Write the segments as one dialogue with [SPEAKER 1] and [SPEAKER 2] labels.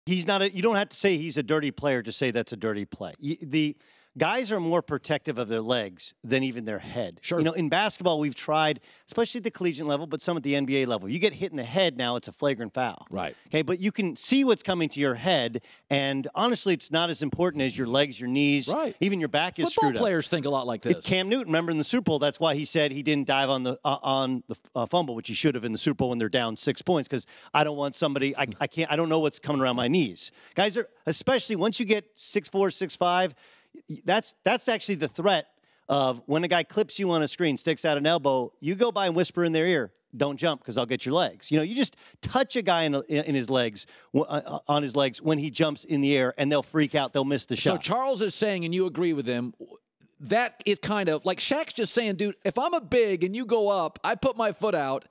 [SPEAKER 1] He's not you don't have to say he's a dirty player to say that's a dirty play. The guys are more protective of their legs than even their head.
[SPEAKER 2] Sure.
[SPEAKER 1] In basketball, we've tried, especially at the collegiate level, but some at the NBA level. You get hit in the head now, it's a flagrant foul.
[SPEAKER 2] Right.
[SPEAKER 1] Okay, but you can see what's coming to your head, and honestly, it's not as important as your legs, your knees,
[SPEAKER 2] right.
[SPEAKER 1] Even your back is screwed up.
[SPEAKER 2] Football players think a lot like this.
[SPEAKER 1] Cam Newton, remember in the Super Bowl, that's why he said he didn't dive on the fumble, which he should have in the Super Bowl when they're down 6 points, because I don't want somebody, I don't know what's coming around my knees. Guys are, especially once you get 6'4", 6'5", that's actually the threat of when a guy clips you on a screen, sticks out an elbow, you go by and whisper in their ear, don't jump because I'll get your legs. You just touch a guy in his legs, on his legs when he jumps in the air, and they'll freak out. They'll miss the shot.
[SPEAKER 2] So Charles is saying, and you agree with him, that is kind of like Shaq's just saying, dude, if I'm a big and you go up, I put my foot out.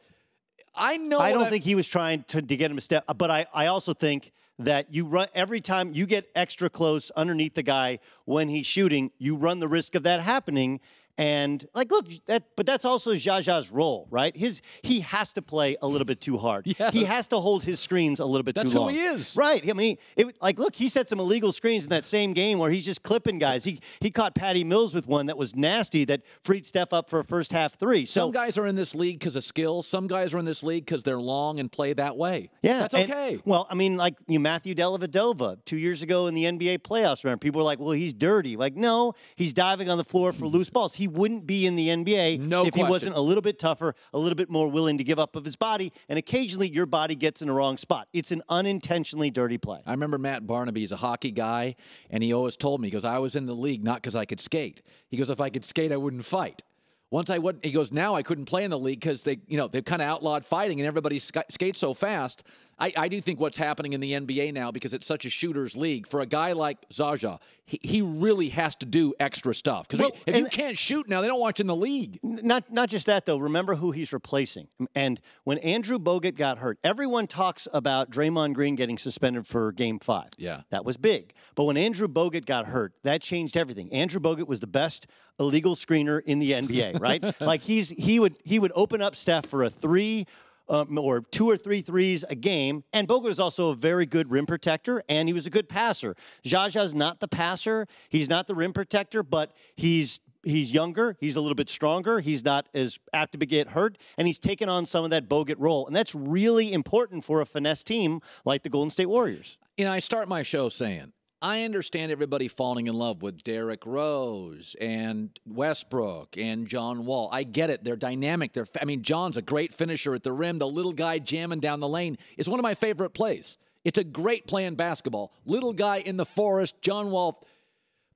[SPEAKER 2] I don't think
[SPEAKER 1] he was trying to get him a step, but I also think that you run every time you get extra close underneath the guy when he's shooting, you run the risk of that happening. And look, but that's also Zaza's role, right? He has to play a little bit too hard.
[SPEAKER 2] Yes.
[SPEAKER 1] He has to hold his screens a little bit too long.
[SPEAKER 2] That's who he is,
[SPEAKER 1] right? I mean, look, he set some illegal screens in that same game where he's just clipping guys. He caught Patty Mills with one that was nasty that freed Steph up for a first half three. So
[SPEAKER 2] some guys are in this league because of skill. Some guys are in this league because they're long and play that way.
[SPEAKER 1] Yeah,
[SPEAKER 2] that's okay.
[SPEAKER 1] Well, I mean, Matthew Dellavedova 2 years ago in the NBA playoffs. Remember, people were like, "Well, he's dirty." No, he's diving on the floor for loose balls. He wouldn't be in the NBA if he wasn't a little bit tougher, a little bit more willing to give up of his body, and occasionally your body gets in the wrong spot. It's an unintentionally dirty play.
[SPEAKER 2] I remember Matt Barnaby, he's a hockey guy, and he always told me, he goes, I was in the league not because I could skate. He goes, if I could skate, I wouldn't fight. Once I wouldn't, he goes, now I couldn't play in the league because they've kind of outlawed fighting and everybody skates so fast. I do think what's happening in the NBA now, because it's such a shooter's league, for a guy like Zaza, he really has to do extra stuff. Because if you can't shoot now, they don't want you in the league.
[SPEAKER 1] Not just that, though. Remember who he's replacing. And when Andrew Bogut got hurt, everyone talks about Draymond Green getting suspended for Game 5.
[SPEAKER 2] Yeah.
[SPEAKER 1] That was big. But when Andrew Bogut got hurt, that changed everything. Andrew Bogut was the best illegal screener in the NBA, right? He would open up Steph for a three or 2 or 3 threes a game. And Bogut was also a very good rim protector, and he was a good passer. Zaza's not the passer. He's not the rim protector, but he's younger. He's a little bit stronger. He's not as apt to get hurt, and he's taken on some of that Bogut role. And that's really important for a finesse team like the Golden State Warriors.
[SPEAKER 2] I start my show saying, I understand everybody falling in love with Derrick Rose and Westbrook and John Wall. I get it. They're dynamic. John's a great finisher at the rim. The little guy jamming down the lane is one of my favorite plays. It's a great play in basketball. Little guy in the forest, John Wall.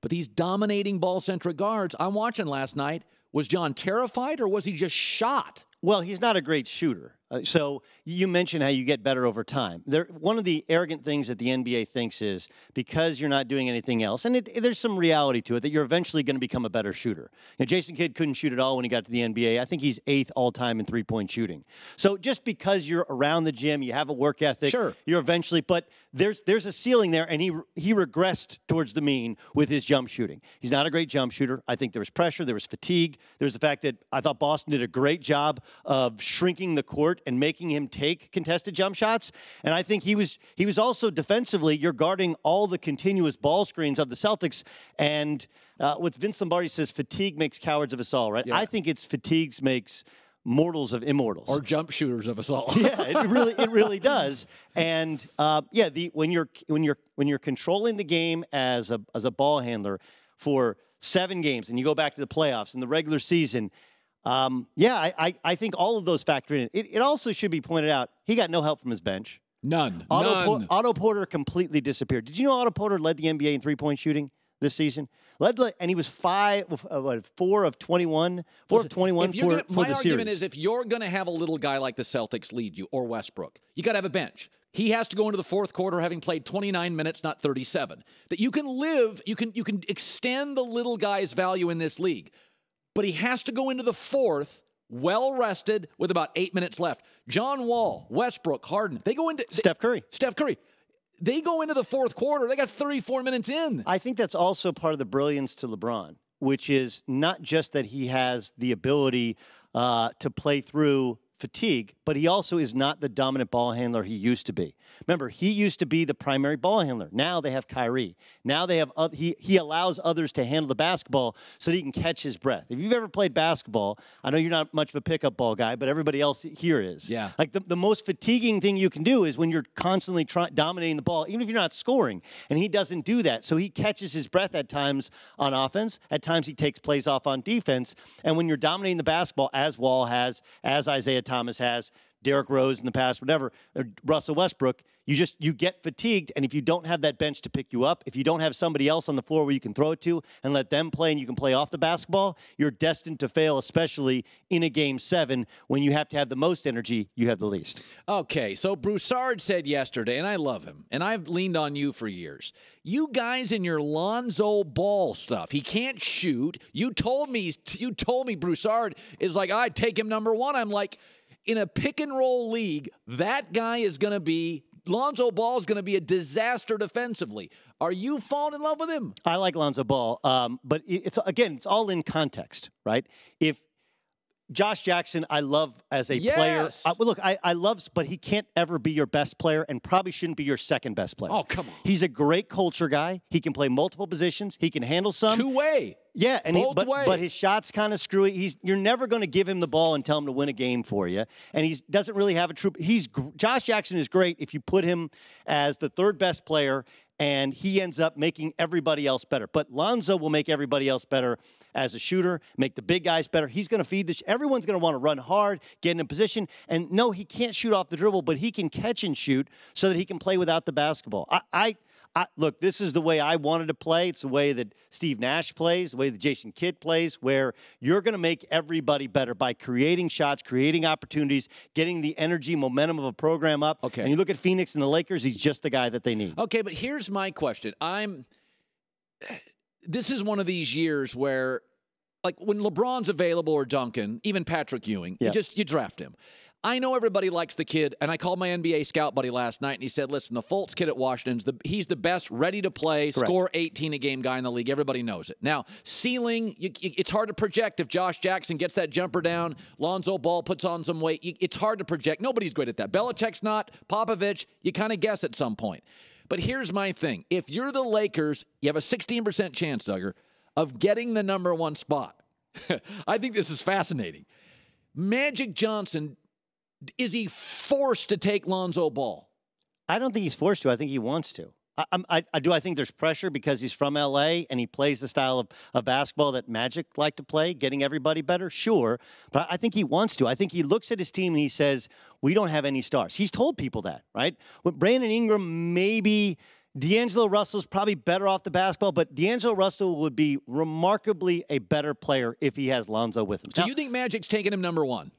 [SPEAKER 2] But these dominating ball-centric guards I'm watching last night, was John terrified or was he just shot?
[SPEAKER 1] Well, he's not a great shooter. So you mentioned how you get better over time. One of the arrogant things that the NBA thinks is because you're not doing anything else, and there's some reality to it, that you're eventually going to become a better shooter. Jason Kidd couldn't shoot at all when he got to the NBA. I think he's 8th all-time in three-point shooting. So just because you're around the gym, you have a work ethic,
[SPEAKER 2] sure,
[SPEAKER 1] you're eventually, but there's a ceiling there, and he regressed towards the mean with his jump shooting. He's not a great jump shooter. I think there was pressure, there was fatigue. There was the fact that I thought Boston did a great job of shrinking the court and making him take contested jump shots. And I think he was also defensively, you're guarding all the continuous ball screens of the Celtics. And what Vince Lombardi says, fatigue makes cowards of us all, right? Yeah. I think it's fatigues makes mortals of immortals.
[SPEAKER 2] Or jump shooters of us all.
[SPEAKER 1] Yeah, it really does. And when you're controlling the game as a ball handler for 7 games, and you go back to the playoffs and the regular season, I think all of those factor in. It also should be pointed out, he got no help from his bench.
[SPEAKER 2] None.
[SPEAKER 1] Otto Porter completely disappeared. Did you know Otto Porter led the NBA in three-point shooting this season? And he was 4 of 21 for the series.
[SPEAKER 2] My argument is, if you're going to have a little guy like the Celtics lead you, or Westbrook, you got to have a bench. He has to go into the fourth quarter having played 29 minutes, not 37. That you can extend the little guy's value in this league. But he has to go into the fourth well-rested with about 8 minutes left. John Wall, Westbrook, Harden, they go into...
[SPEAKER 1] Steph Curry.
[SPEAKER 2] They go into the fourth quarter. They got 34 minutes in.
[SPEAKER 1] I think that's also part of the brilliance to LeBron, which is not just that he has the ability to play through fatigue, but he also is not the dominant ball handler he used to be. Remember, he used to be the primary ball handler. Now they have Kyrie. Now they have he allows others to handle the basketball so that he can catch his breath. If you've ever played basketball, I know you're not much of a pickup ball guy, but everybody else here is.
[SPEAKER 2] Yeah.
[SPEAKER 1] Like the most fatiguing thing you can do is when you're constantly dominating the ball, even if you're not scoring, and he doesn't do that. So he catches his breath at times on offense. At times he takes plays off on defense. And when you're dominating the basketball, as Wall has, as Isaiah Thomas has, Derrick Rose in the past, whatever, Russell Westbrook, you get fatigued, and if you don't have that bench to pick you up, if you don't have somebody else on the floor where you can throw it to and let them play and you can play off the basketball, you're destined to fail, especially in a Game 7 when you have to have the most energy, you have the least.
[SPEAKER 2] Okay, so Broussard said yesterday, and I love him, and I've leaned on you for years. You guys in your Lonzo Ball stuff, he can't shoot. You told me Broussard is like, I'd take him number 1. I'm like, in a pick-and-roll league, that guy is going to be Lonzo Ball is going to be a disaster defensively. Are you falling in love with him?
[SPEAKER 1] I like Lonzo Ball, but it's all in context, right? If Josh Jackson, I love as a player. I love, but he can't ever be your best player and probably shouldn't be your second best player.
[SPEAKER 2] Oh, come on.
[SPEAKER 1] He's a great culture guy. He can play multiple positions. He can handle some.
[SPEAKER 2] Two-way.
[SPEAKER 1] Yeah, and
[SPEAKER 2] ways.
[SPEAKER 1] But his shot's kind of screwy. You're never going to give him the ball and tell him to win a game for you. And he doesn't really have a true. Josh Jackson is great if you put him as the third best player, and he ends up making everybody else better. But Lonzo will make everybody else better as a shooter, make the big guys better. He's going to feed everyone's going to want to run hard, get in position. And no, he can't shoot off the dribble, but he can catch and shoot so that he can play without the basketball. Look, this is the way I wanted to play. It's the way that Steve Nash plays, the way that Jason Kidd plays, where you're going to make everybody better by creating shots, creating opportunities, getting the energy, momentum of a program up.
[SPEAKER 2] Okay.
[SPEAKER 1] And you look at Phoenix and the Lakers, he's just the guy that they need.
[SPEAKER 2] Okay, but here's my question. This is one of these years where, like, when LeBron's available or Duncan, even Patrick Ewing, you draft him. I know everybody likes the kid, and I called my NBA scout buddy last night, and he said, listen, the Fultz kid at Washington, he's the best ready-to-play, score 18 a game guy in the league. Everybody knows it. Now, ceiling, it's hard to project if Josh Jackson gets that jumper down, Lonzo Ball puts on some weight. It's hard to project. Nobody's great at that. Belichick's not. Popovich, you kind of guess at some point. But here's my thing. If you're the Lakers, you have a 16% chance, Duggar, of getting the number 1 spot. I think this is fascinating. Magic Johnson, is he forced to take Lonzo Ball?
[SPEAKER 1] I don't think he's forced to. I think he wants to. I think there's pressure because he's from L.A. and he plays the style of basketball that Magic like to play, getting everybody better, sure. But I think he wants to. I think he looks at his team and he says, we don't have any stars. He's told people that, right? With Brandon Ingram, maybe D'Angelo Russell's probably better off the basketball, but D'Angelo Russell would be remarkably a better player if he has Lonzo with him.
[SPEAKER 2] So you think Magic's taking him number 1?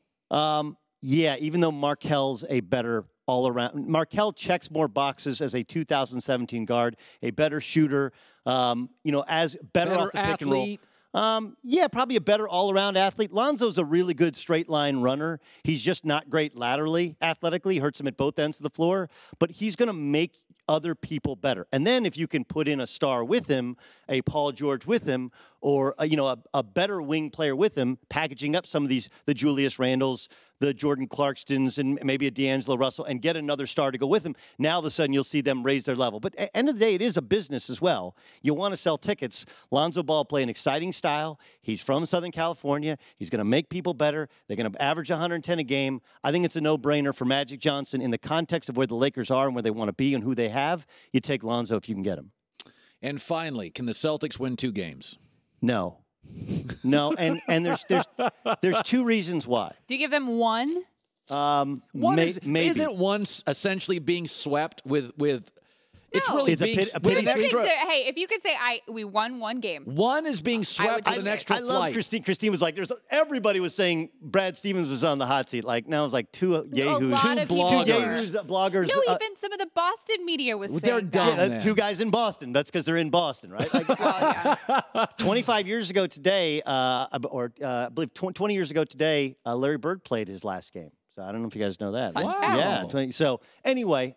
[SPEAKER 1] Yeah, even though Markel's a better all-around. Markel checks more boxes as a 2017 guard, a better shooter, as better off the pick and roll. Yeah, probably a better all-around athlete. Lonzo's a really good straight-line runner. He's just not great laterally, athletically. Hurts him at both ends of the floor. But he's going to make other people better. And then if you can put in a star with him, a Paul George with him, or a better wing player with him, packaging up some of the Julius Randles, the Jordan Clarkstons, and maybe a D'Angelo Russell, and get another star to go with him, now all of a sudden you'll see them raise their level. But at the end of the day, it is a business as well. You want to sell tickets. Lonzo Ball play an exciting style. He's from Southern California. He's going to make people better. They're going to average 110 a game. I think it's a no-brainer for Magic Johnson in the context of where the Lakers are and where they want to be and who they have. You take Lonzo if you can get him.
[SPEAKER 2] And finally, can the Celtics win 2 games?
[SPEAKER 1] No. No, and there's 2 reasons why.
[SPEAKER 3] Do you give them 1?
[SPEAKER 1] Maybe.
[SPEAKER 2] Isn't one essentially being swept with it's
[SPEAKER 3] No.
[SPEAKER 2] really
[SPEAKER 1] It's a
[SPEAKER 2] being
[SPEAKER 1] pit- a
[SPEAKER 2] with
[SPEAKER 1] pity
[SPEAKER 2] an extra.
[SPEAKER 3] Hey, if you could say we won 1 game.
[SPEAKER 2] One is being swept with an extra
[SPEAKER 1] I love
[SPEAKER 2] flight.
[SPEAKER 1] Kristine. Kristine was like, everybody was saying Brad Stevens was on the hot seat. Like, now it's like 2 yahoos.
[SPEAKER 3] lot of people
[SPEAKER 2] bloggers.
[SPEAKER 3] were.
[SPEAKER 1] Bloggers.
[SPEAKER 3] No, even some of the Boston media was
[SPEAKER 2] They're
[SPEAKER 3] saying
[SPEAKER 2] dumb.
[SPEAKER 3] that.
[SPEAKER 2] man.
[SPEAKER 1] 2 guys in Boston. That's because they're in Boston, right? Like,
[SPEAKER 3] Well, yeah.
[SPEAKER 1] 25 years ago today, I believe 20 years ago today, Larry Bird played his last game. So I don't know if you guys know that.
[SPEAKER 3] Fun fact.
[SPEAKER 1] Yeah. 20, so anyway,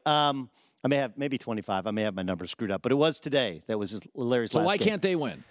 [SPEAKER 1] I may have maybe 25. I may have my numbers screwed up, but it was today. That was Larry's
[SPEAKER 2] So
[SPEAKER 1] last
[SPEAKER 2] why
[SPEAKER 1] game.
[SPEAKER 2] can't they win?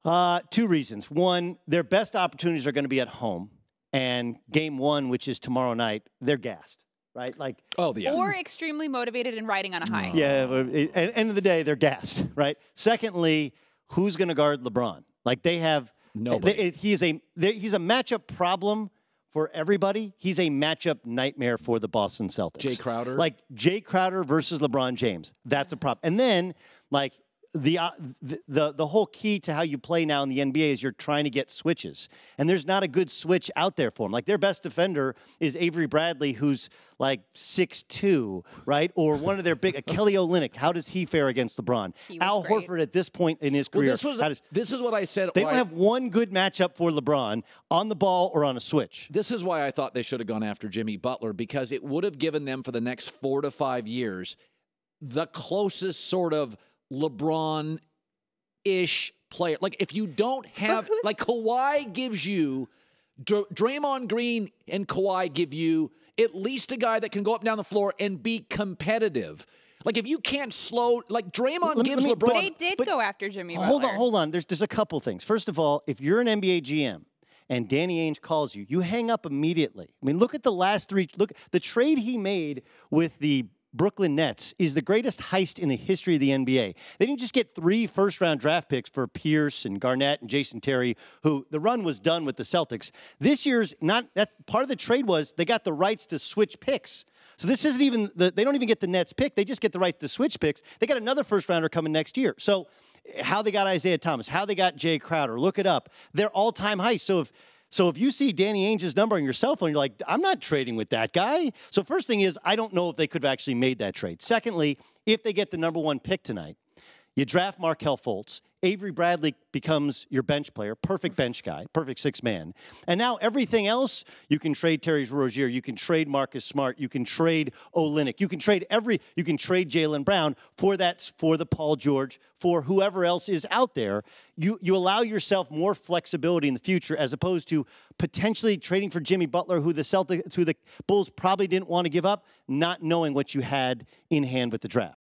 [SPEAKER 1] 2 reasons. One, their best opportunities are going to be at home. and game 1, which is tomorrow night, they're gassed, right? Like,
[SPEAKER 3] or extremely motivated and riding on a high.
[SPEAKER 1] Yeah, but at the end of the day, they're gassed, right? Secondly, who's going to guard LeBron? Like, they have nobody. He's a matchup problem for everybody. He's a matchup nightmare for the Boston Celtics.
[SPEAKER 2] Jay Crowder?
[SPEAKER 1] Like, Jay Crowder versus LeBron James. That's a problem. And then, like, the whole key to how you play now in the NBA is you're trying to get switches. And there's not a good switch out there for them. Like, their best defender is Avery Bradley, who's like 6'2", right? Or one of their big, Kelly Olynyk. How does he fare against LeBron? Al
[SPEAKER 3] great.
[SPEAKER 1] Horford at this point in his career.
[SPEAKER 2] This is what I said.
[SPEAKER 1] They don't have one good matchup for LeBron on the ball or on a switch.
[SPEAKER 2] This is why I thought they should have gone after Jimmy Butler, because it would have given them for the next 4 to 5 years the closest sort of LeBron-ish player. Like, if you don't have, like, Kawhi gives you, Draymond Green and Kawhi give you at least a guy that can go up and down the floor and be competitive. Like, if you can't slow, like, Draymond gives LeBron.
[SPEAKER 3] But they did go after Jimmy Butler.
[SPEAKER 1] Hold on. There's a couple things. First of all, if you're an NBA GM and Danny Ainge calls you, you hang up immediately. I mean, look at the last 3. Look, the trade he made with the Brooklyn Nets is the greatest heist in the history of the NBA. They didn't just get 3 first-round draft picks for Pierce and Garnett and Jason Terry, who the run was done with the Celtics. This year's not. That's part of the trade was they got the rights to switch picks. So this isn't even they don't even get the Nets pick. They just get the right to switch picks. They got another first-rounder coming next year. So how they got Isaiah Thomas, how they got Jay Crowder, look it up. They're all-time heists. So if you see Danny Ainge's number on your cell phone, you're like, I'm not trading with that guy. So first thing is, I don't know if they could have actually made that trade. Secondly, if they get the number 1 pick tonight, you draft Markelle Fultz. Avery Bradley becomes your bench player, perfect bench guy, perfect 6-man. And now everything else, you can trade Terry Rozier, you can trade Marcus Smart, you can trade Olynyk, you can trade Jaylen Brown for the Paul George, for whoever else is out there. You allow yourself more flexibility in the future as opposed to potentially trading for Jimmy Butler, who the Bulls probably didn't want to give up, not knowing what you had in hand with the draft.